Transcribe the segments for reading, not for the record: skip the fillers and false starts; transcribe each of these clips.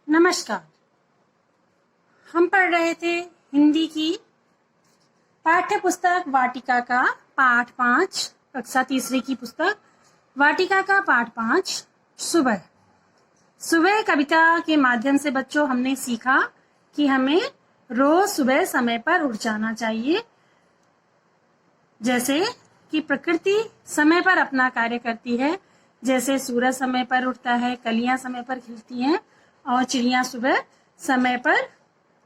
नमस्कार। हम पढ़ रहे थे हिंदी की पाठ्य पुस्तक वाटिका का पाठ 5, कक्षा तीसरी की पुस्तक वाटिका का पाठ 5 सुबह। सुबह कविता के माध्यम से बच्चों हमने सीखा कि हमें रोज सुबह समय पर उठ जाना चाहिए। जैसे कि प्रकृति समय पर अपना कार्य करती है, जैसे सूरज समय पर उठता है, कलियां समय पर खिलती हैं और चिड़िया सुबह समय पर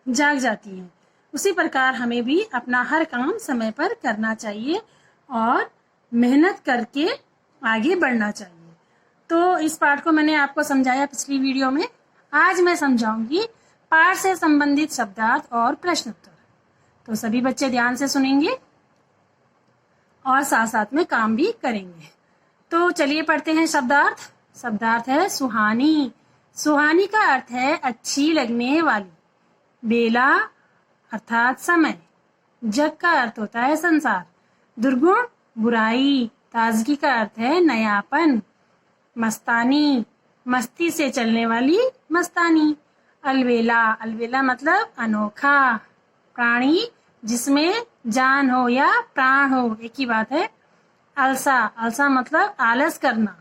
जाग जाती हैं। उसी प्रकार हमें भी अपना हर काम समय पर करना चाहिए और मेहनत करके आगे बढ़ना चाहिए। तो इस पाठ को मैंने आपको समझाया पिछली वीडियो में। आज मैं समझाऊंगी पाठ से संबंधित शब्दार्थ और प्रश्न उत्तर। तो सभी बच्चे ध्यान से सुनेंगे और साथ साथ में काम भी करेंगे। तो चलिए पढ़ते हैं शब्दार्थ। शब्दार्थ है सुहानी। सुहानी का अर्थ है अच्छी लगने वाली। बेला अर्थात समय। जग का अर्थ होता है संसार। दुर्गुण बुराई। ताजगी का अर्थ है नयापन। मस्तानी मस्ती से चलने वाली मस्तानी। अलबेला अलबेला मतलब अनोखा। प्राणी जिसमें जान हो या प्राण हो, एक ही बात है। अलसा अलसा मतलब आलस करना।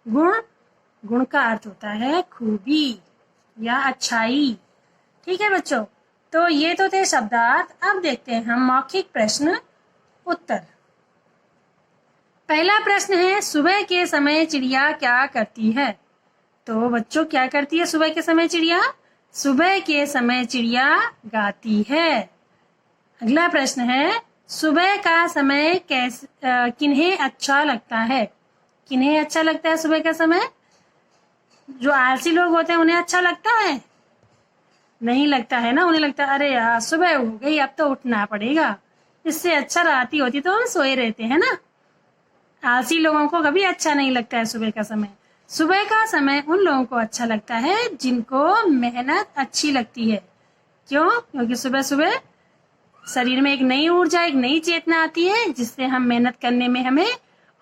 गुण गुण का अर्थ होता है खूबी या अच्छाई। ठीक है बच्चों, तो ये तो थे शब्दार्थ। अब देखते हैं हम मौखिक प्रश्न उत्तर। पहला प्रश्न है सुबह के समय चिड़िया क्या करती है? तो बच्चों क्या करती है सुबह के समय चिड़िया? सुबह के समय चिड़िया गाती है। अगला प्रश्न है सुबह का समय किन्हें अच्छा लगता है? किन्हें अच्छा लगता है सुबह का समय? जो आलसी लोग होते हैं उन्हें अच्छा लगता है? नहीं लगता है ना। उन्हें लगता है अरे यार सुबह हो गई, अब तो उठना पड़ेगा। इससे अच्छा रात ही होती तो हम सोए रहते हैं ना। आलसी लोगों को कभी अच्छा नहीं लगता है सुबह का समय। सुबह का समय उन लोगों को अच्छा लगता है जिनको मेहनत अच्छी लगती है। क्यों? क्योंकि सुबह सुबह शरीर में एक नई ऊर्जा, एक नई चेतना आती है जिससे हम मेहनत करने में हमें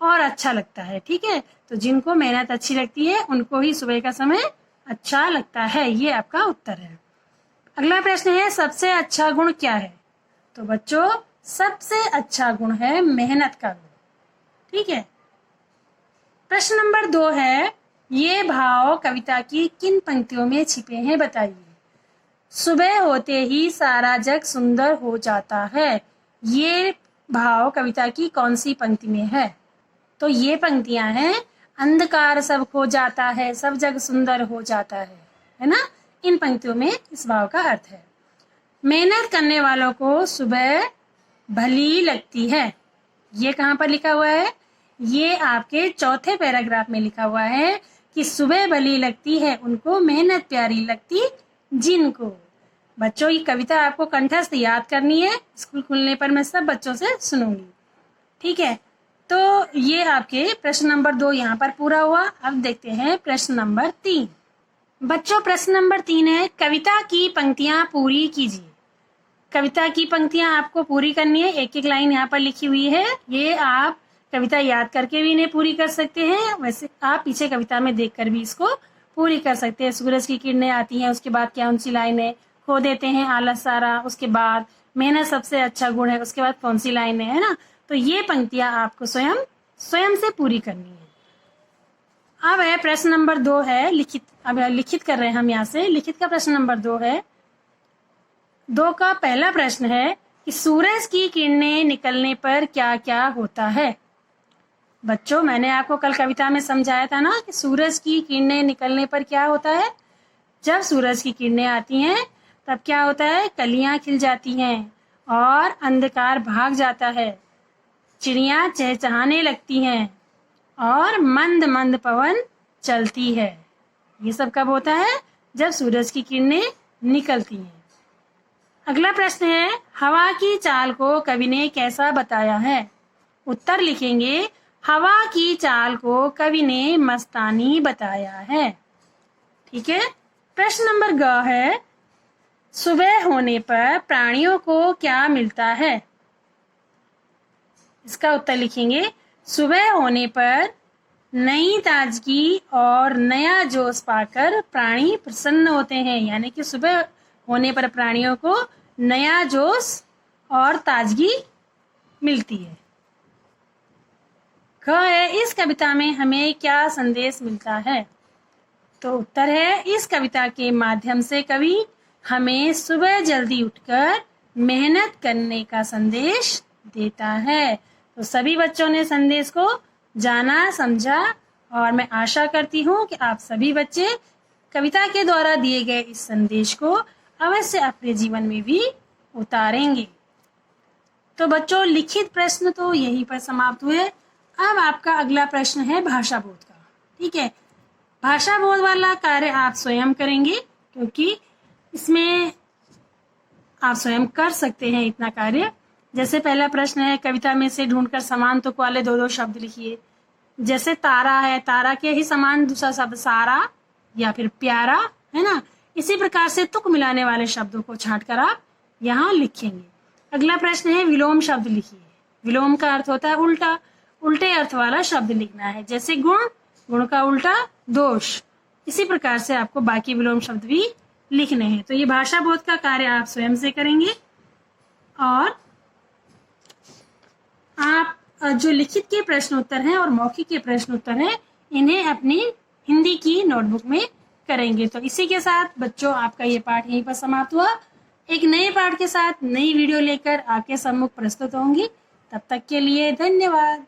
और अच्छा लगता है। ठीक है, तो जिनको मेहनत अच्छी लगती है उनको ही सुबह का समय अच्छा लगता है। ये आपका उत्तर है। अगला प्रश्न है सबसे अच्छा गुण क्या है? तो बच्चों सबसे अच्छा गुण है मेहनत का गुण। ठीक है। प्रश्न नंबर 2 है ये भाव कविता की किन पंक्तियों में छिपे हैं बताइए। सुबह होते ही सारा जग सुंदर हो जाता है। ये भाव कविता की कौन सी पंक्ति में है? तो ये पंक्तियां हैं अंधकार सब खो जाता है, सब जग सुंदर हो जाता है ना। इन पंक्तियों में इस भाव का अर्थ है मेहनत करने वालों को सुबह भली लगती है। ये कहाँ पर लिखा हुआ है? ये आपके चौथे पैराग्राफ में लिखा हुआ है कि सुबह भली लगती है उनको, मेहनत प्यारी लगती जिनको। बच्चों ये कविता आपको कंठस्थ याद करनी है। स्कूल खुलने पर मैं सब बच्चों से सुनूंगी। ठीक है, तो ये आपके प्रश्न नंबर 2 यहाँ पर पूरा हुआ। अब देखते हैं प्रश्न नंबर 3। बच्चों प्रश्न नंबर 3 है कविता की पंक्तियां पूरी कीजिए। कविता की पंक्तियां आपको पूरी करनी है। एक एक लाइन यहाँ पर लिखी हुई है। ये आप कविता याद करके भी इन्हें पूरी कर सकते हैं, वैसे आप पीछे कविता में देखकर भी इसको पूरी कर सकते हैं। सूरज की किरणें आती हैं, उसके बाद क्या उनसी लाइनें खो देते हैं आलस सारा, उसके बाद मेहनत सबसे अच्छा गुण है, उसके बाद कौन सी लाइनें है ना। तो ये पंक्तियां आपको स्वयं से पूरी करनी है। अब है प्रश्न नंबर 2 है लिखित। अब लिखित कर रहे हैं हम यहाँ से। लिखित का प्रश्न नंबर 2 है। 2 का पहला प्रश्न है कि सूरज की किरणें निकलने पर क्या क्या होता है? बच्चों मैंने आपको कल कविता में समझाया था ना कि सूरज की किरणें निकलने पर क्या होता है। जब सूरज की किरणें आती हैं तब क्या होता है? कलियां खिल जाती हैं और अंधकार भाग जाता है। चिड़िया चहचहाने लगती हैं और मंद मंद पवन चलती है। ये सब कब होता है? जब सूरज की किरणें निकलती हैं। अगला प्रश्न है हवा की चाल को कवि ने कैसा बताया है? उत्तर लिखेंगे हवा की चाल को कवि ने मस्तानी बताया है। ठीक है। प्रश्न नंबर ग है सुबह होने पर प्राणियों को क्या मिलता है? इसका उत्तर लिखेंगे सुबह होने पर नई ताजगी और नया जोश पाकर प्राणी प्रसन्न होते हैं। यानी कि सुबह होने पर प्राणियों को नया जोश और ताजगी मिलती है। ख है, इस कविता में हमें क्या संदेश मिलता है? तो उत्तर है, इस कविता के माध्यम से कवि हमें सुबह जल्दी उठकर मेहनत करने का संदेश देता है। तो सभी बच्चों ने संदेश को जाना, समझा और मैं आशा करती हूँ कि आप सभी बच्चे कविता के द्वारा दिए गए इस संदेश को अवश्य अपने जीवन में भी उतारेंगे। तो बच्चों, लिखित प्रश्न तो यहीं पर समाप्त हुए। अब आपका अगला प्रश्न है भाषा बोध का। ठीक है, भाषा बोध वाला कार्य आप स्वयं करेंगे, क्योंकि इसमें आप स्वयं कर सकते हैं इतना कार्य। जैसे पहला प्रश्न है, कविता में से ढूंढकर समान तुक वाले 2-2 शब्द लिखिए। जैसे तारा है, तारा के ही समान दूसरा शब्द सारा या फिर प्यारा, है ना। इसी प्रकार से तुक मिलाने वाले शब्दों को छांट कर आप यहाँ लिखेंगे। अगला प्रश्न है, विलोम शब्द लिखिए। विलोम का अर्थ होता है उल्टा, उल्टे अर्थ वाला शब्द लिखना है। जैसे गुण, गुण का उल्टा दोष। इसी प्रकार से आपको बाकी विलोम शब्द भी लिखने हैं। तो ये भाषा बोध का कार्य आप स्वयं से करेंगे और आप जो लिखित के प्रश्न उत्तर हैं और मौखिक के प्रश्न उत्तर हैं, इन्हें अपनी हिंदी की नोटबुक में करेंगे। तो इसी के साथ बच्चों, आपका ये पाठ यहीं पर समाप्त हुआ। एक नए पाठ के साथ नई वीडियो लेकर आपके सम्मुख प्रस्तुत होंगी। तब तक के लिए धन्यवाद।